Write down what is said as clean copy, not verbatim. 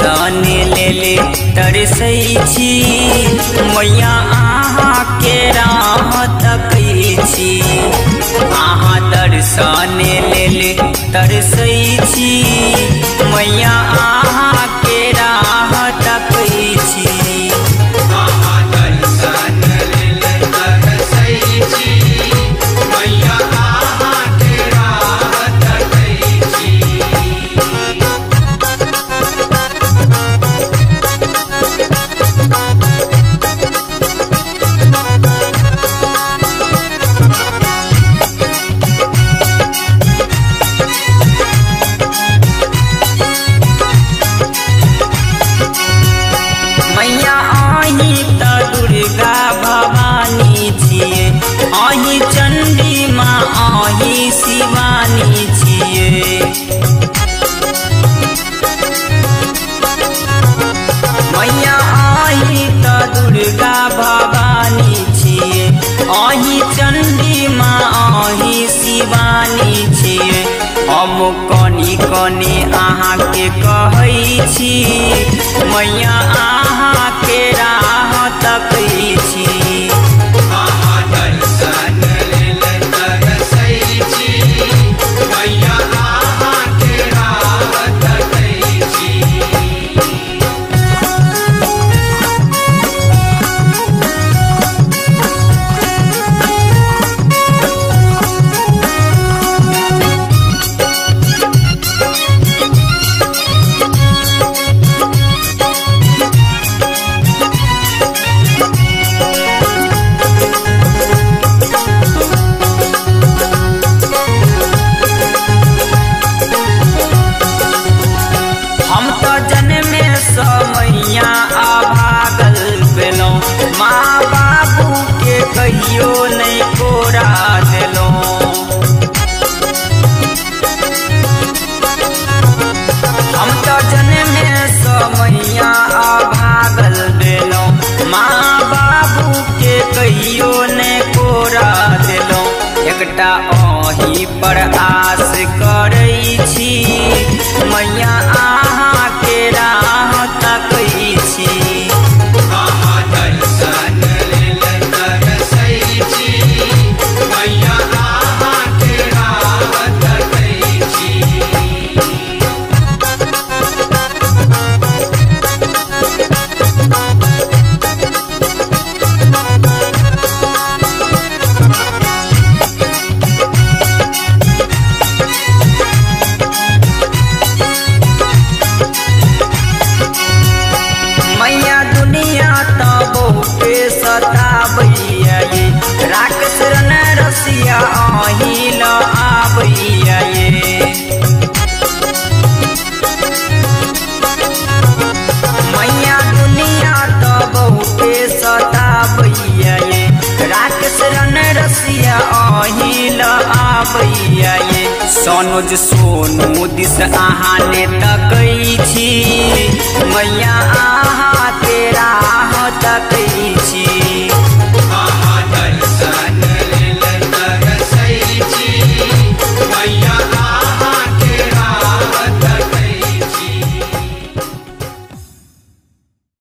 दर्शन लेले तरसै छी मैया आहाँ के राह तकै छी। आहाँ दर्शन लेले तरसै छी मैया आहाँ के राह तकै छी। आहाँ दर्शन लेले तरसै छी मैया आहाँ के राह तकै छी। मैया आही त दुर्गा भवानी छियै, आही चंडी माँ आही शिवानी छियै। मैया आही त दुर्गा भवानी छियै, आही चंडी माँ आही शिवानी छियै। हम कनी कनी आहाँ के कहै छी मैया आहाँ के राह तकै छी। आहाँ दर्शन लेले तरसै छी मैया आहाँ के राह तकै छी। हम तो जन्मे सँ मैया अभागल भेलौं, माँ बाबू के कहियो नहीं कोरा देलौं। हम तो जन्मे सँ मैया अभागल भेलौं, माँ बाबू के कहियो नहीं कोरा देलौं। एकटा अहीं पर आस करै छी मैया आहाँ के राह तकै छी। आहाँ दर्शन लेले तरसै छी मैया आहाँ के राह तकै छी। मैया दुनिया त बहुते सताबैया ये, राक्षस रन रसिया आही ल आबैया ये। मैया दुनिया त बहुते सताबैया ये, राक्षस रन रसिया आही ल आबैया ये। सनोज सोनू दिस आहाँ ने तकै छी मैया